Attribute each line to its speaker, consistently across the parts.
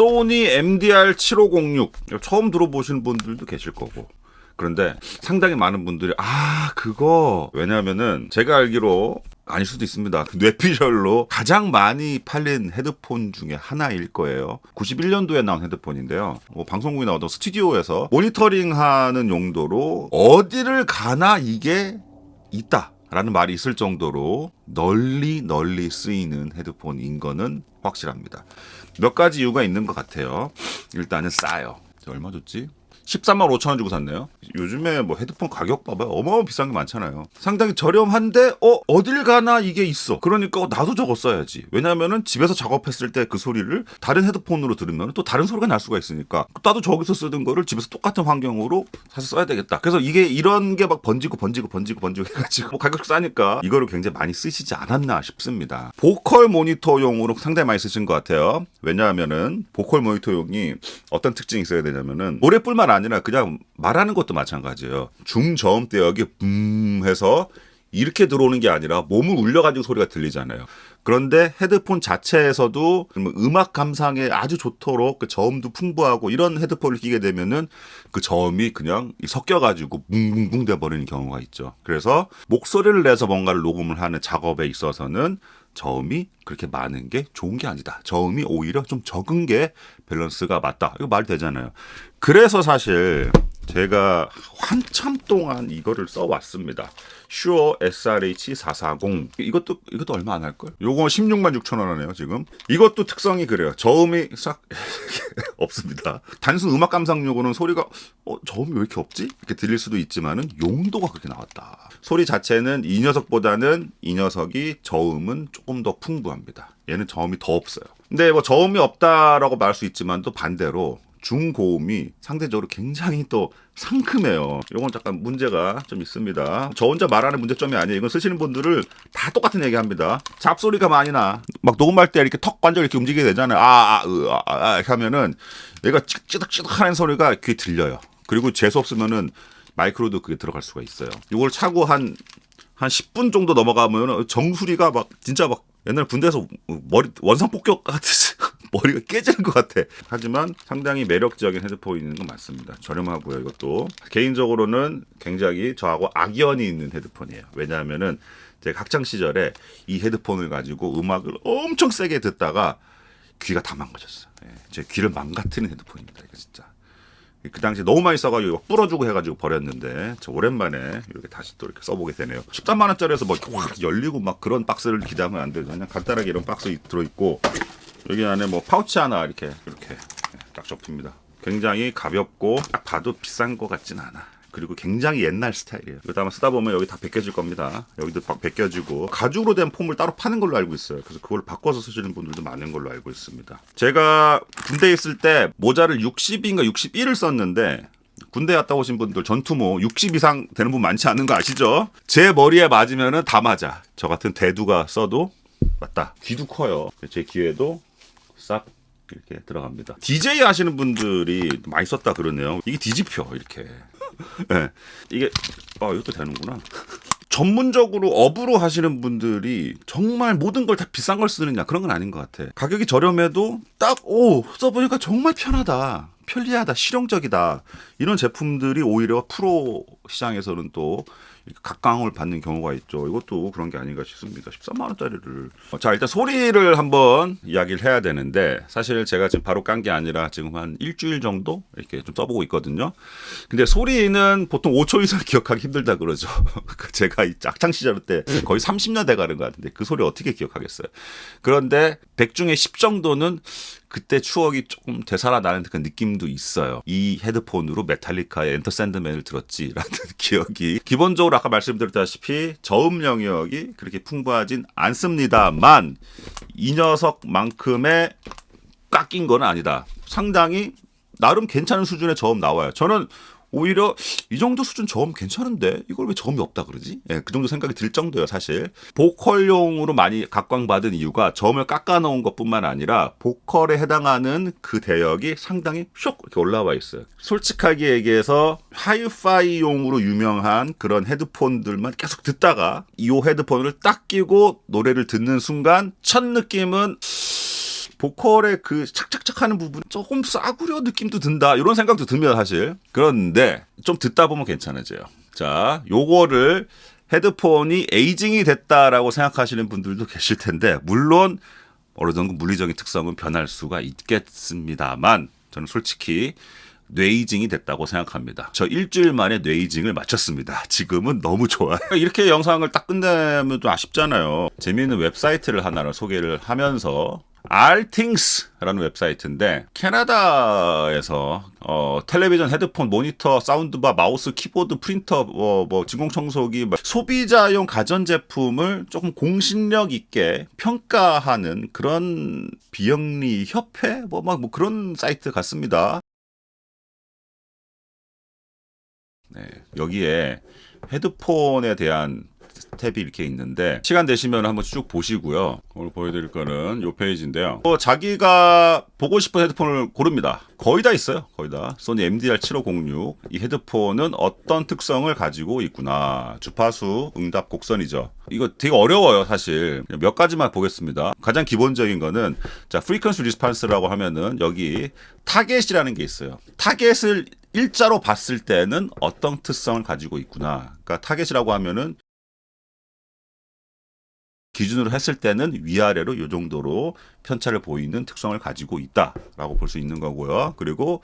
Speaker 1: 소니 MDR7506 처음 들어보시는 분들도 계실 거고. 그런데 상당히 많은 분들이 그거 왜냐하면은 제가 알기로 아닐 수도 있습니다. 뇌피셜로 가장 많이 팔린 헤드폰 중에 하나일 거예요. 91년도에 나온 헤드폰인데요. 방송국에 나오던 스튜디오에서 모니터링하는 용도로 어디를 가나 이게 있다 라는 말이 있을 정도로 널리 쓰이는 헤드폰인 거는 확실합니다. 몇 가지 이유가 있는 것 같아요. 일단은 싸요. 얼마 줬지? 13만 5천 원 주고 샀네요. 요즘에 뭐 헤드폰 가격 봐봐요. 어마어마 비싼 게 많잖아요. 상당히 저렴한데 어딜 가나 이게 있어. 그러니까 나도 저거 써야지. 왜냐면은 집에서 작업했을 때 그 소리를 다른 헤드폰으로 들으면 또 다른 소리가 날 수가 있으니까 나도 저기서 쓰던 거를 집에서 똑같은 환경으로 사서 써야 되겠다. 그래서 이게 이런 게 막 번지고 해가지고 가격 싸니까 이거를 굉장히 많이 쓰시지 않았나 싶습니다. 보컬 모니터용으로 상당히 많이 쓰신 것 같아요. 왜냐하면은 보컬 모니터용이 어떤 특징이 있어야 되냐면은 노래뿐만 아니라 그냥 말하는 것도 마찬가지예요. 중저음대역이 해서 이렇게 들어오는 게 아니라 몸을 울려가지고 소리가 들리잖아요. 그런데 헤드폰 자체에서도 음악 감상에 아주 좋도록 그 저음도 풍부하고 이런 헤드폰을 끼게 되면은 그 저음이 그냥 섞여가지고 뭉뭉뭉 돼버리는 경우가 있죠. 그래서 목소리를 내서 뭔가를 녹음을 하는 작업에 있어서는 저음이 그렇게 많은 게 좋은 게 아니다. 저음이 오히려 좀 적은 게 밸런스가 맞다. 이거 말 되잖아요. 그래서 사실 제가 한참 동안 이거를 써왔습니다. 슈어 SRH440 이것도 얼마 안 할걸? 요거 16만 6천 원 하네요 지금. 이것도 특성이 그래요. 저음이 싹 없습니다. 단순 음악 감상용으로는 소리가 저음이 왜 이렇게 없지? 이렇게 들릴 수도 있지만은 용도가 그렇게 나왔다. 소리 자체는 이 녀석보다는 이 녀석이 저음은 조금 더 풍부합니다. 얘는 저음이 더 없어요. 근데 뭐 저음이 없다라고 말할 수 있지만 또 반대로 중고음이 상대적으로 굉장히 또 상큼해요. 이건 잠깐 문제가 좀 있습니다. 저 혼자 말하는 문제점이 아니에요. 이건 쓰시는 분들을 다 똑같은 얘기합니다. 잡소리가 많이 나. 막 녹음할 때 이렇게 턱 관절 이렇게 움직이게 되잖아요. 이렇게 하면은 얘가 찌득찌득 하는 소리가 귀에 들려요. 그리고 재수 없으면은 마이크로도 그게 들어갈 수가 있어요. 이걸 차고 한 10분 정도 넘어가면 정수리가 막 진짜 막 옛날 군대에서 머리 원상폭격 같듯이 머리가 깨지는 것 같아. 하지만 상당히 매력적인 헤드폰이 있는 건 맞습니다. 저렴하고요. 이것도 개인적으로는 굉장히 저하고 악연이 있는 헤드폰이에요. 왜냐하면은 제가 학창 시절에 이 헤드폰을 가지고 음악을 엄청 세게 듣다가 귀가 다 망가졌어요. 제 귀를 망가뜨리는 헤드폰입니다. 이거 진짜. 그 당시에 너무 많이 써가지고 부러주고 해가지고 버렸는데 저 오랜만에 이렇게 다시 또 이렇게 써보게 되네요. 13만 원짜리에서 뭐 확 열리고 막 그런 박스를 기대하면 안 되죠. 그냥 간단하게 이런 박스 들어있고 여기 안에 뭐 파우치 하나 이렇게 딱 접힙니다. 굉장히 가볍고 딱 봐도 비싼 것 같진 않아. 그리고 굉장히 옛날 스타일이에요. 이거 아마 쓰다 보면 여기 다 벗겨질 겁니다. 여기도 막 벗겨지고 가죽으로 된 폼을 따로 파는 걸로 알고 있어요. 그래서 그걸 바꿔서 쓰시는 분들도 많은 걸로 알고 있습니다. 제가 군대에 있을 때 모자를 60인가 61을 썼는데 군대 갔다 오신 분들 전투모 60 이상 되는 분 많지 않은 거 아시죠? 제 머리에 맞으면은 다 맞아. 저 같은 대두가 써도 맞다. 귀도 커요. 제 귀에도 싹 이렇게 들어갑니다. DJ 하시는 분들이 많이 썼다 그러네요. 이게 디지표 이렇게. 네. 이게 이것도 되는구나. 전문적으로 업으로 하시는 분들이 정말 모든 걸 다 비싼 걸 쓰느냐 그런 건 아닌 것 같아. 가격이 저렴해도 딱 써보니까 정말 편하다. 편리하다, 실용적이다. 이런 제품들이 오히려 프로 시장에서는 또 각광을 받는 경우가 있죠. 이것도 그런 게 아닌가 싶습니다. 13만 원짜리를. 자, 일단 소리를 한번 이야기를 해야 되는데 사실 제가 지금 바로 깐 게 아니라 지금 한 일주일 정도 이렇게 좀 써보고 있거든요. 근데 소리는 보통 5초 이상 기억하기 힘들다 그러죠. 제가 이 학창 시절 때 거의 30년 돼가는 것 같은데 그 소리 어떻게 기억하겠어요. 그런데 100 중에 10 정도는 그때 추억이 조금 되살아나는 그 느낌도 있어요. 이 헤드폰으로 메탈리카의 엔터 샌드맨을 들었지라는 기억이. 기본적으로 아까 말씀드렸다시피 저음 영역이 그렇게 풍부하진 않습니다만 이 녀석만큼의 깎인 건 아니다. 상당히 나름 괜찮은 수준의 저음 나와요. 저는 오히려 이 정도 수준 저음 괜찮은데 이걸 왜 저음이 없다 그러지? 그 정도 생각이 들 정도예요. 사실 보컬용으로 많이 각광받은 이유가 저음을 깎아놓은 것뿐만 아니라 보컬에 해당하는 그 대역이 상당히 쇽 이렇게 올라와 있어요. 솔직하게 얘기해서 하이파이용으로 유명한 그런 헤드폰들만 계속 듣다가 이 헤드폰을 딱 끼고 노래를 듣는 순간 첫 느낌은 보컬의 그 착착착 하는 부분 조금 싸구려 느낌도 든다. 이런 생각도 듭니다, 사실. 그런데 좀 듣다 보면 괜찮아져요. 자, 요거를 헤드폰이 에이징이 됐다라고 생각하시는 분들도 계실 텐데, 물론 어느 정도 물리적인 특성은 변할 수가 있겠습니다만, 저는 솔직히 뇌이징이 됐다고 생각합니다. 저 일주일 만에 뇌이징을 마쳤습니다. 지금은 너무 좋아요. 이렇게 영상을 딱 끝내면 좀 아쉽잖아요. 재미있는 웹사이트를 하나를 소개를 하면서 Allthings라는 웹사이트인데 캐나다에서 텔레비전, 헤드폰, 모니터, 사운드바, 마우스, 키보드, 프린터, 진공청소기, 소비자용 가전제품을 조금 공신력 있게 평가하는 그런 비영리 협회 뭐 그런 사이트 같습니다. 네, 여기에 헤드폰에 대한 탭이 이렇게 있는데 시간 되시면 한번 쭉 보시고요. 오늘 보여드릴 거는 이 페이지인데요. 자기가 보고 싶은 헤드폰을 고릅니다. 거의 다 있어요. 거의 다. 소니 MDR7506. 이 헤드폰은 어떤 특성을 가지고 있구나. 주파수, 응답, 곡선이죠. 이거 되게 어려워요, 사실. 몇 가지만 보겠습니다. 가장 기본적인 거는 자, 프리퀀시 리스판스라고 하면은 여기 타겟이라는 게 있어요. 타겟을 일자로 봤을 때는 어떤 특성을 가지고 있구나. 그러니까 타겟이라고 하면은 기준으로 했을 때는 위아래로 이 정도로 편차를 보이는 특성을 가지고 있다라고 볼 수 있는 거고요. 그리고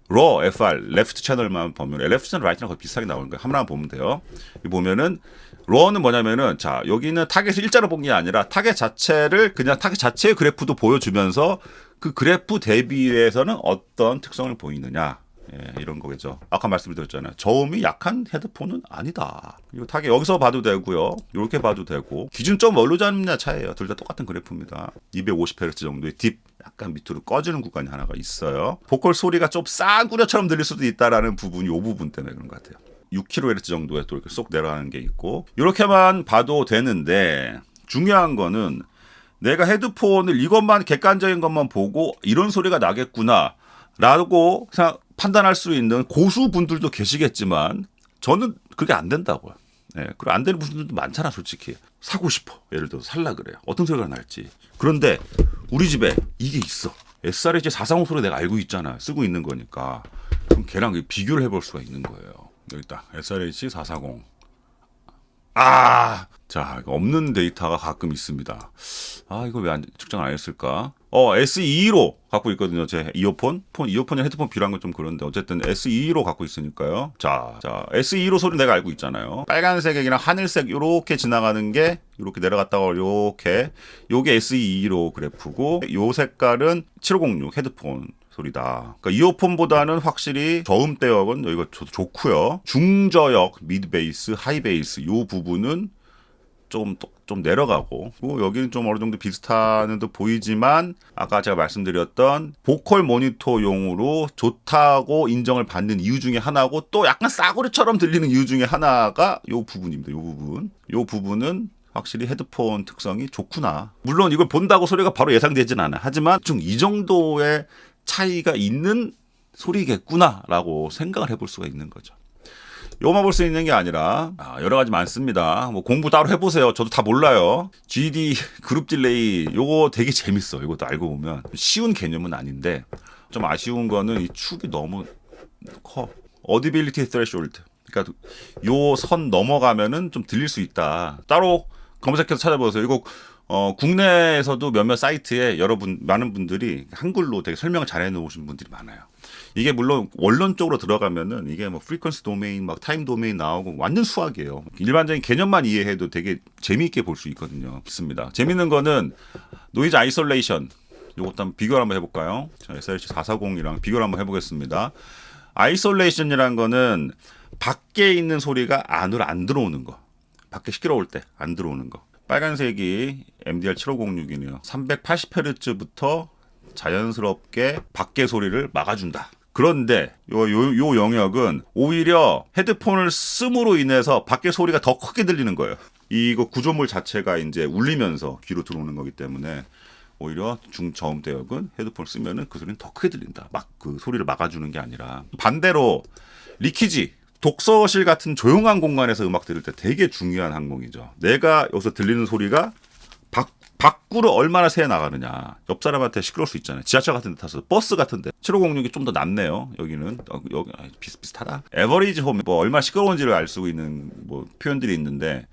Speaker 1: raw FR 레프트 채널만 보면 레프트 채널 라이트랑 거의 비슷하게 나오는 거예요. 하나만 보면 돼요. 이 보면은 raw는 뭐냐면은 자, 여기는 타겟을 일자로 본 게 아니라 타겟 자체를 그냥 타겟 자체의 그래프도 보여주면서 그 그래프 대비해서는 어떤 특성을 보이느냐. 예, 이런 거겠죠. 아까 말씀드렸잖아요. 저음이 약한 헤드폰은 아니다. 이거 타겟 여기서 봐도 되고요. 이렇게 봐도 되고. 기준점 뭘로 잡느냐 차이예요. 둘 다 똑같은 그래프입니다. 250Hz 정도의 딥 약간 밑으로 꺼지는 구간이 하나가 있어요. 보컬 소리가 좀 싸구려처럼 들릴 수도 있다라는 부분이 이 부분 때문에 그런 것 같아요. 6kHz 정도에 또 이렇게 쏙 내려가는 게 있고 이렇게만 봐도 되는데 중요한 거는 내가 헤드폰을 이것만 객관적인 것만 보고 이런 소리가 나겠구나 라고 판단할 수 있는 고수분들도 계시겠지만 저는 그게 안 된다고요. 네, 그리고 안 되는 분들도 많잖아, 솔직히. 사고 싶어. 예를 들어서 살라 그래요. 어떤 소리가 날지. 그런데 우리 집에 이게 있어. SRH440 소리 내가 알고 있잖아. 쓰고 있는 거니까. 그럼 걔랑 비교를 해볼 수가 있는 거예요. 여기 있다. SRH440. 자, 없는 데이터가 가끔 있습니다. 이거 왜 측정 안 했을까? SE2로 갖고 있거든요. 제 이어폰. 이어폰이랑 헤드폰 비교한 건 좀 그런데 어쨌든 SE2로 갖고 있으니까요. 자, SE2로 소리 내가 알고 있잖아요. 빨간색이랑 하늘색 요렇게 지나가는 게 요렇게 내려갔다가 요렇게 요게 SE2로 그래프고 요 색깔은 7506 헤드폰 소리다. 그러니까 이어폰보다는 확실히 저음 대역은 여기가 좋고요. 중저역, 미드 베이스, 하이 베이스 요 부분은 좀 내려가고 여기는 좀 어느 정도 비슷한 듯 보이지만 아까 제가 말씀드렸던 보컬 모니터용으로 좋다고 인정을 받는 이유 중에 하나고 또 약간 싸구려처럼 들리는 이유 중에 하나가 요 부분입니다. 요 부분은 확실히 헤드폰 특성이 좋구나. 물론 이걸 본다고 소리가 바로 예상되진 않아. 하지만 좀 이 정도의 차이가 있는 소리겠구나라고 생각을 해볼 수가 있는 거죠. 요만 볼 수 있는 게 아니라 여러 가지 많습니다. 뭐 공부 따로 해보세요. 저도 다 몰라요. GD 그룹 딜레이 요거 되게 재밌어. 이것도 알고 보면 쉬운 개념은 아닌데 좀 아쉬운 거는 이 축이 너무 커. Audibility Threshold. 그러니까 요 선 넘어가면은 좀 들릴 수 있다. 따로 검색해서 찾아보세요. 이거 국내에서도 몇몇 사이트에 많은 분들이 한글로 되게 설명을 잘 해놓으신 분들이 많아요. 이게 물론 원론 쪽으로 들어가면은 이게 뭐 프리퀀시 도메인, 막 타임 도메인 나오고 완전 수학이에요. 일반적인 개념만 이해해도 되게 재미있게 볼 수 있거든요. 있습니다. 재밌는 거는 노이즈 아이솔레이션. 요것도 한번 비교를 한번 해볼까요? 자, SRH440이랑 비교를 한번 해보겠습니다. 아이솔레이션이라는 거는 밖에 있는 소리가 안으로 안 들어오는 거. 밖에 시끄러울 때 안 들어오는 거. 빨간색이 MDR7506이네요. 380Hz부터 자연스럽게 밖의 소리를 막아준다. 그런데 요 영역은 오히려 헤드폰을 씀으로 인해서 밖의 소리가 더 크게 들리는 거예요. 이거 구조물 자체가 이제 울리면서 귀로 들어오는 거기 때문에 오히려 중저음 대역은 헤드폰을 쓰면은 그 소리는 더 크게 들린다. 막 그 소리를 막아주는 게 아니라 반대로 리키지 독서실 같은 조용한 공간에서 음악 들을 때 되게 중요한 항목이죠. 내가 여기서 들리는 소리가 입구를 얼마나 새어 나가느냐. 옆 사람한테 시끄러울 수 있잖아요. 지하철 같은 데 타서 버스 같은 데 7506이 좀 더 낫네요. 여기는 여기 비슷비슷하다. 에버리지 홈 뭐 얼마나 시끄러운지를 알 수 있는 뭐 표현들이 있는데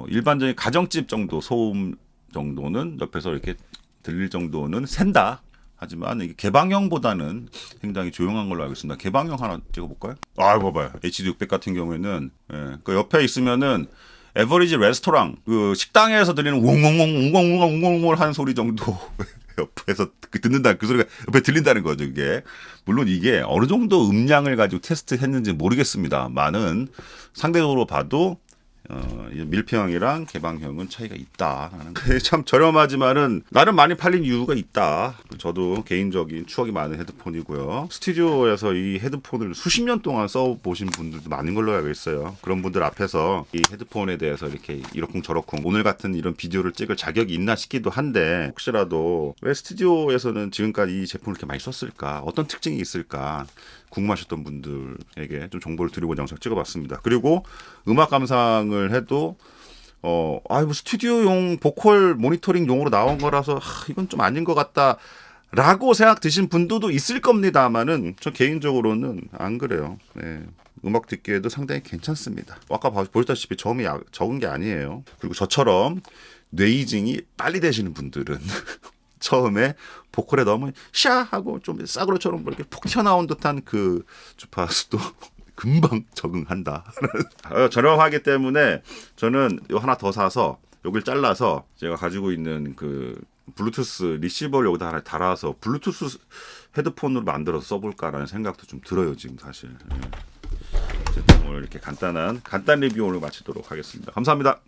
Speaker 1: 일반적인 가정집 정도 소음 정도는 옆에서 이렇게 들릴 정도는 샌다. 하지만 이게 개방형보다는 굉장히 조용한 걸로 알고 있습니다. 개방형 하나 찍어볼까요? 아, 봐봐요. HD600 같은 경우에는 그 옆에 있으면은 에버리지 레스토랑 그 식당에서 들리는 웅웅웅웅웅웅웅웅 하는 소리 정도 옆에서 듣는다 그 소리가 옆에 들린다는 거죠. 이게 물론 이게 어느 정도 음량을 가지고 테스트했는지 모르겠습니다만은 상대적으로 봐도 밀폐형이랑 개방형은 차이가 있다라는 참 저렴하지만은 나름 많이 팔린 이유가 있다. 저도 개인적인 추억이 많은 헤드폰이고요. 스튜디오에서 이 헤드폰을 수십 년 동안 써보신 분들도 많은 걸로 알고 있어요. 그런 분들 앞에서 이 헤드폰에 대해서 이렇게 이러쿵저러쿵 오늘 같은 이런 비디오를 찍을 자격이 있나 싶기도 한데 혹시라도 왜 스튜디오에서는 지금까지 이 제품을 이렇게 많이 썼을까? 어떤 특징이 있을까? 궁금하셨던 분들에게 좀 정보를 드리고자 영상 찍어봤습니다. 그리고 음악 감상을 해도 뭐 스튜디오용 보컬 모니터링용으로 나온 거라서 이건 좀 아닌 것 같다라고 생각 드신 분들도 있을 겁니다만은 저 개인적으로는 안 그래요. 네. 음악 듣기에도 상당히 괜찮습니다. 아까 보셨다시피 저음이 적은 게 아니에요. 그리고 저처럼 뇌이징이 빨리 되시는 분들은 처음에 보컬에 너무 샤 하고 좀 싸구려처럼 이렇게 폭 튀어나온 듯한 그 주파수도 금방 적응한다. 저렴하기 때문에 저는 이거 하나 더 사서 여기를 잘라서 제가 가지고 있는 그 블루투스 리시버를 여기다 하나 달아서 블루투스 헤드폰으로 만들어서 써볼까라는 생각도 좀 들어요 지금 사실. 어쨌든 오늘 이렇게 간단 리뷰 오늘 마치도록 하겠습니다. 감사합니다.